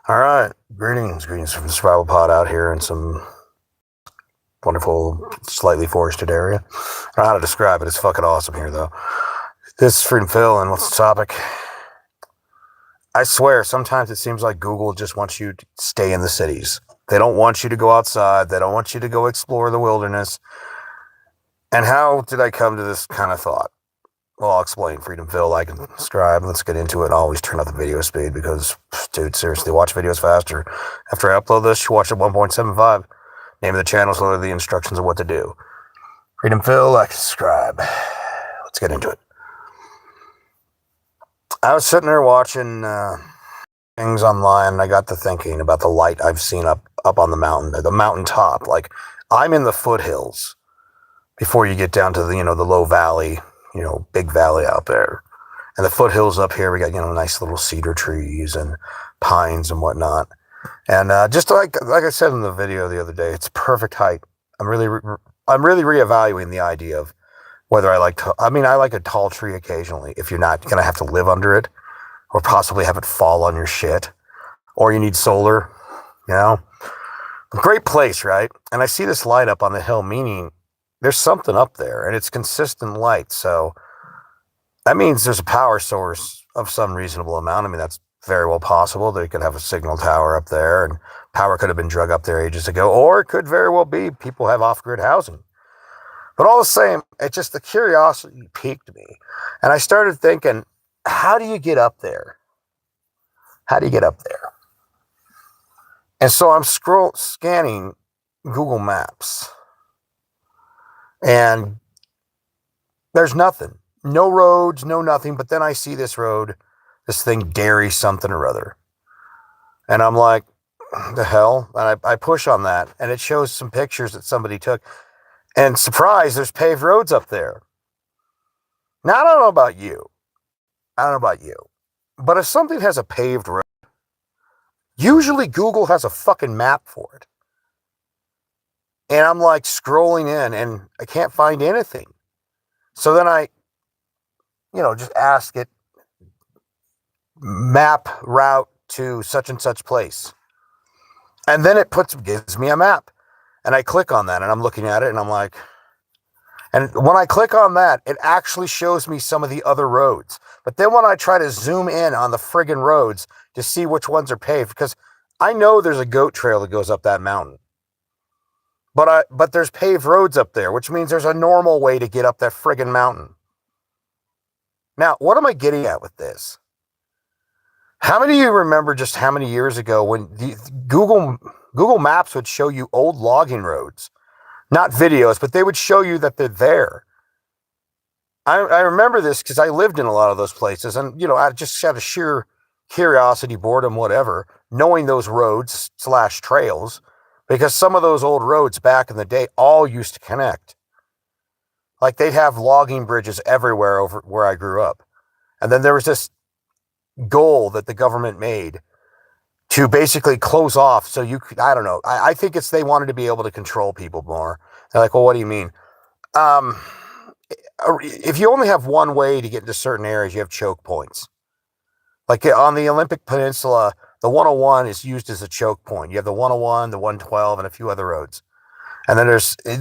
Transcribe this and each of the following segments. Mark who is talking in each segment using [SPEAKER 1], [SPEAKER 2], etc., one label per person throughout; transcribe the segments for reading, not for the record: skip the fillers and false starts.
[SPEAKER 1] All right, greetings from the Survival Pod out here in some wonderful, slightly forested area. I don't know how to describe it. It's fucking awesome here, though. This is Freedom Phil, and what's the topic? I swear, sometimes it seems like Google just wants you to stay in the cities. They don't want you to go outside. They don't want you to go explore the wilderness. And how did I come to this kind of thought? Well, I'll explain. Freedom Phil, like and subscribe. Let's get into it. I'll always turn up the video speed because, dude, seriously, watch videos faster. After I upload this, you watch at 1.75. Name of the channel is literally the instructions of what to do. Freedom Phil, like, subscribe. Let's get into it. I was sitting there watching things online, and I got to thinking about the light I've seen up on the mountaintop. Like, I'm in the foothills before you get down to the low valley, big valley out there. And the foothills up here, we got, nice little cedar trees and pines and whatnot. And just like I said in the video the other day, it's perfect height. I'm really reevaluating the idea of whether I like a tall tree occasionally if you're not going to have to live under it or possibly have it fall on your shit or you need solar, Great place, right? And I see this light up on the hill, meaning there's something up there and it's consistent light. So that means there's a power source of some reasonable amount. I mean, that's very well possible. They could have a signal tower up there and power could have been drug up there ages ago, or it could very well be people have off-grid housing. But all the same, the curiosity piqued me. And I started thinking, how do you get up there? How do you get up there? And so I'm scanning Google Maps. And there's nothing. No roads, no nothing. But then I see this road, this thing, Dairy something or other. And I'm like, the hell? And I push on that. And it shows some pictures that somebody took. And surprise, there's paved roads up there. Now, I don't know about you. But if something has a paved road, usually Google has a fucking map for it. And I'm like scrolling in and I can't find anything. So then I, just ask it, map route to such and such place. And then it gives me a map. And I click on that and I'm looking at it and I'm like, and when I click on that, it actually shows me some of the other roads. But then when I try to zoom in on the friggin' roads to see which ones are paved, because I know there's a goat trail that goes up that mountain. But there's paved roads up there, which means there's a normal way to get up that friggin' mountain. Now, what am I getting at with this? How many of you remember just how many years ago when Google Maps would show you old logging roads? Not videos, but they would show you that they're there. I remember this because I lived in a lot of those places. And, I just had a sheer curiosity, boredom, whatever, knowing those roads / trails. Because some of those old roads back in the day all used to connect. Like they'd have logging bridges everywhere over where I grew up. And then there was this goal that the government made to basically close off. So you could, I don't know. I think they wanted to be able to control people more. They're like, well, what do you mean? If you only have one way to get into certain areas, you have choke points. Like on the Olympic Peninsula, the 101 is used as a choke point. You have the 101, the 112, and a few other roads. And then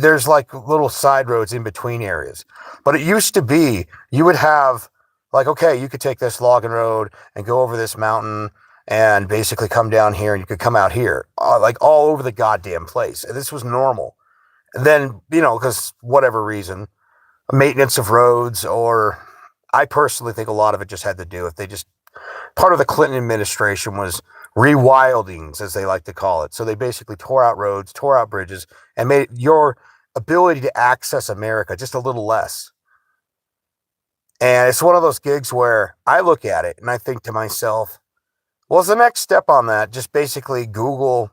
[SPEAKER 1] there's like little side roads in between areas. But it used to be, you would have like, okay, you could take this logging road and go over this mountain and basically come down here and you could come out here, like all over the goddamn place. And this was normal. And then, because whatever reason, maintenance of roads, or I personally think a lot of it just had to do with part of the Clinton administration was rewildings, as they like to call it. So they basically tore out roads, tore out bridges, and made your ability to access America just a little less. And it's one of those gigs where I look at it and I think to myself, well, is the next step on that just basically Google,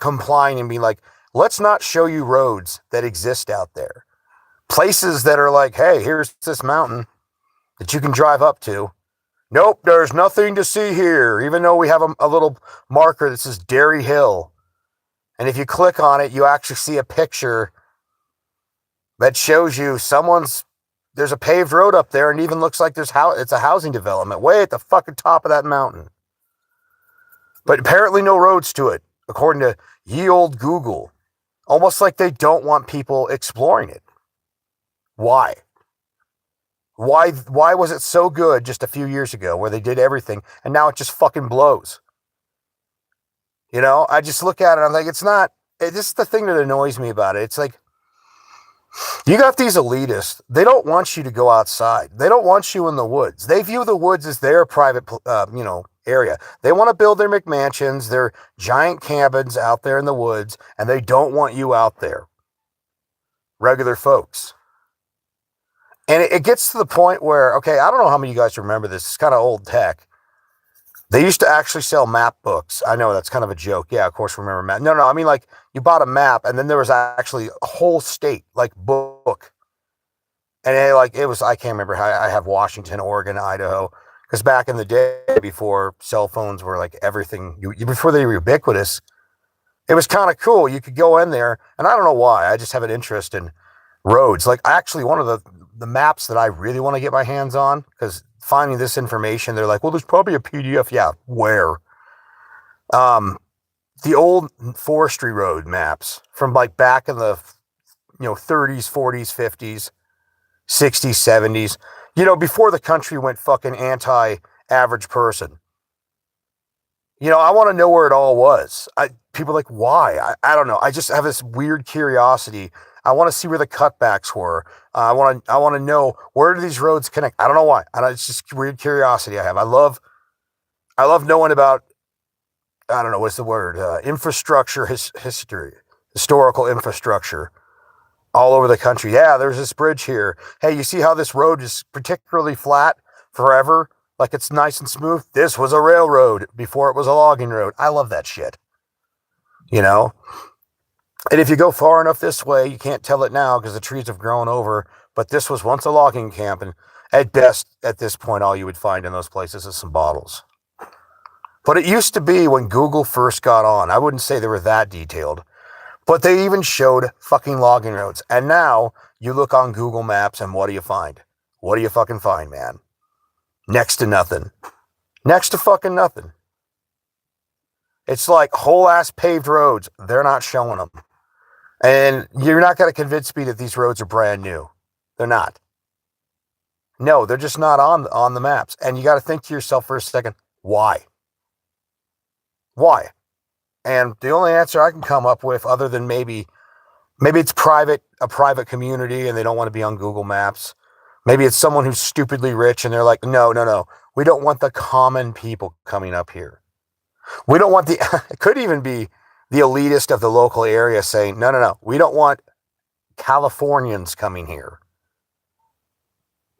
[SPEAKER 1] complying and be like, let's not show you roads that exist out there. Places that are like, hey, here's this mountain that you can drive up to. Nope, there's nothing to see here, even though we have a little marker that says Dairy Hill. And if you click on it, you actually see a picture that shows you there's a paved road up there and even looks like it's a housing development way at the fucking top of that mountain. but apparently no roads to it, according to ye old Google. Almost like they don't want people exploring it. Why? Why was it so good just a few years ago where they did everything and now it just fucking blows? You know, I just look at it, I'm like, it's not, this is the thing that annoys me about it. It's like, you got these elitists. They don't want you to go outside. They don't want you in the woods. They view the woods as their private, area. They want to build their McMansions, their giant cabins out there in the woods, and they don't want you out there. Regular folks. And it gets to the point where, okay, I don't know how many of you guys remember this. It's kind of old tech. They used to actually sell map books. I know that's kind of a joke. Yeah, of course, remember map. No, I mean, like, you bought a map, and then there was actually a whole state, like, book. And it was, I can't remember how, I have Washington, Oregon, Idaho. Because back in the day, before cell phones were like everything, before they were ubiquitous, it was kind of cool. You could go in there, and I don't know why. I just have an interest in roads. Like, actually, one of the maps that I really want to get my hands on, because finding this information, they're like, well, there's probably a PDF. Yeah, where? The old forestry road maps from like back in the 30s, 40s, 50s, 60s, 70s. Before the country went fucking anti-average person. I want to know where it all was. People are like, why? I don't know. I just have this weird curiosity. I want to see where the cutbacks were. I want to know, where do these roads connect? I don't know why. It's just weird curiosity I have. I love knowing about, I don't know, what's the word? Infrastructure history, historical infrastructure all over the country. Yeah, there's this bridge here. Hey, you see how this road is particularly flat forever? Like, it's nice and smooth. This was a railroad before it was a logging road. I love that shit. And if you go far enough this way, you can't tell it now because the trees have grown over, but this was once a logging camp, and at best, at this point, all you would find in those places is some bottles. But it used to be when Google first got on. I wouldn't say they were that detailed, but they even showed fucking logging roads. And now you look on Google Maps, and what do you find? What do you fucking find, man? Next to nothing. Next to fucking nothing. It's like whole ass paved roads. They're not showing them. And you're not going to convince me that these roads are brand new. They're not. No, they're just not on the maps. And you got to think to yourself for a second, why? Why? And the only answer I can come up with, other than maybe it's a private community and they don't want to be on Google Maps. Maybe it's someone who's stupidly rich and they're like, no. We don't want the common people coming up here. We don't want it could even be the elitist of the local area saying, no. We don't want Californians coming here.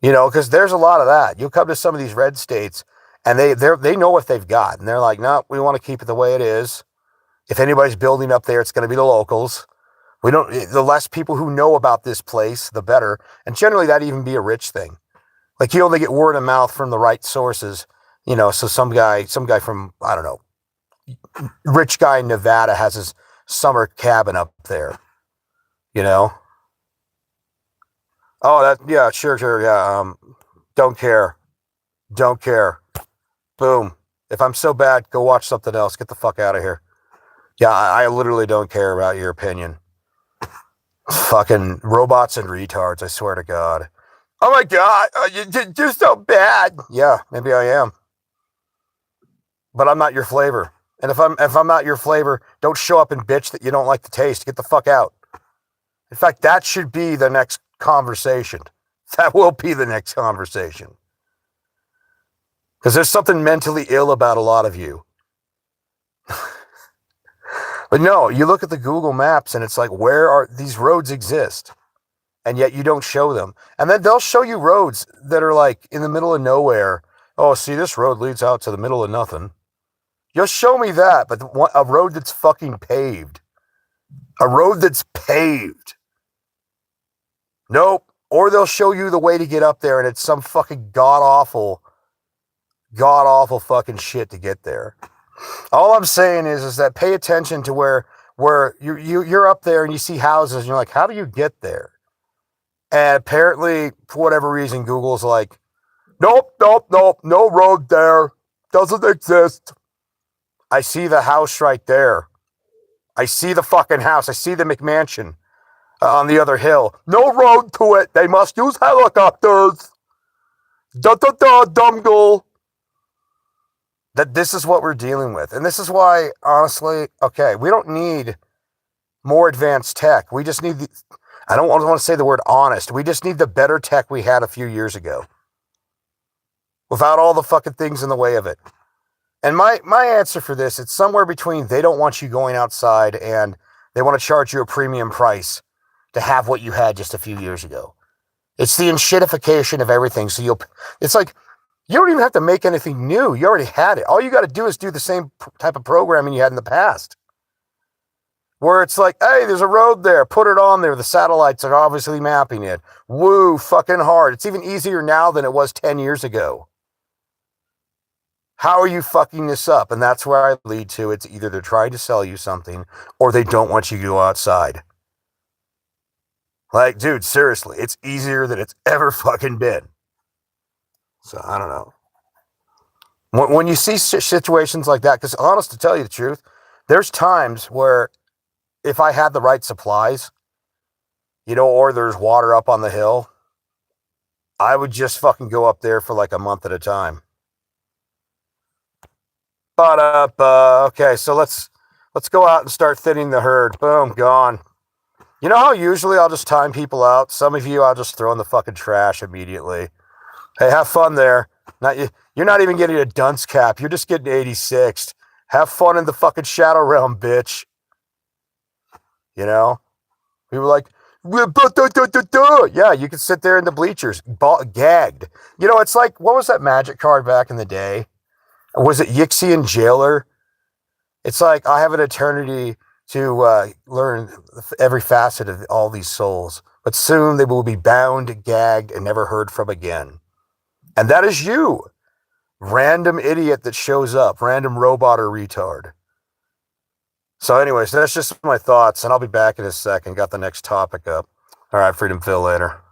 [SPEAKER 1] Because there's a lot of that. You'll come to some of these red states and they know what they've got. And they're like, no, we want to keep it the way it is. If anybody's building up there, it's going to be the locals. The less people who know about this place, the better. And generally that'd even be a rich thing. Like, you only get word of mouth from the right sources, so some guy from, I don't know, rich guy in Nevada has his summer cabin up there, Oh, yeah, sure, yeah, don't care. Boom. If I'm so bad, go watch something else. Get the fuck out of here. Yeah, I literally don't care about your opinion. Fucking robots and retards, I swear to God. Oh my God, you're so bad. Yeah, maybe I am. But I'm not your flavor. And if I'm not your flavor, don't show up and bitch that you don't like the taste. Get the fuck out. In fact, that should be the next conversation. That will be the next conversation. Because there's something mentally ill about a lot of you. But no, you look at the Google Maps and it's like, where are these roads exist? And yet you don't show them. And then they'll show you roads that are like in the middle of nowhere. Oh, see, this road leads out to the middle of nothing. You'll show me that, but a road that's fucking paved. A road that's paved. Nope. Or they'll show you the way to get up there and it's some fucking god-awful fucking shit to get there. All I'm saying is that pay attention to where you're up there and you see houses and you're like, how do you get there? And apparently, for whatever reason, Google's like, nope, no road there. Doesn't exist. I see the house right there. I see the fucking house. I see the McMansion on the other hill. No road to it. They must use helicopters. Da da da, Dumgle. That this is what we're dealing with. And this is why, honestly, okay, we don't need more advanced tech. We just need I don't want to say the word honest. We just need the better tech we had a few years ago. Without all the fucking things in the way of it. And my answer for this, it's somewhere between they don't want you going outside and they want to charge you a premium price to have what you had just a few years ago. It's the enshittification of everything. So it's like, you don't even have to make anything new. You already had it. All you got to do is do the same type of programming you had in the past. Where it's like, hey, there's a road there. Put it on there. The satellites are obviously mapping it. Woo, fucking hard. It's even easier now than it was 10 years ago. How are you fucking this up? And that's where I lead to. It's either they're trying to sell you something or they don't want you to go outside. Like, dude, seriously, it's easier than it's ever fucking been. So, I don't know. When you see situations like that, because honest to tell you the truth, there's times where if I had the right supplies, or there's water up on the hill, I would just fucking go up there for like a month at a time. But okay, so let's go out and start thinning the herd. Boom, gone. You know how usually I'll just time people out? Some of you I'll just throw in the fucking trash immediately. Hey, have fun there. You're not even getting a dunce cap. You're just getting 86th. Have fun in the fucking shadow realm, bitch. We were like, yeah, you can sit there in the bleachers, gagged. It's like, what was that magic card back in the day? Was it Yixi and Jailer? It's like, I have an eternity to learn every facet of all these souls, but soon they will be bound, gagged, and never heard from again. And that is you, random idiot that shows up, random robot or retard. So anyways, that's just my thoughts, and I'll be back in a second. Got the next topic up. All right, Freedom Phil, later.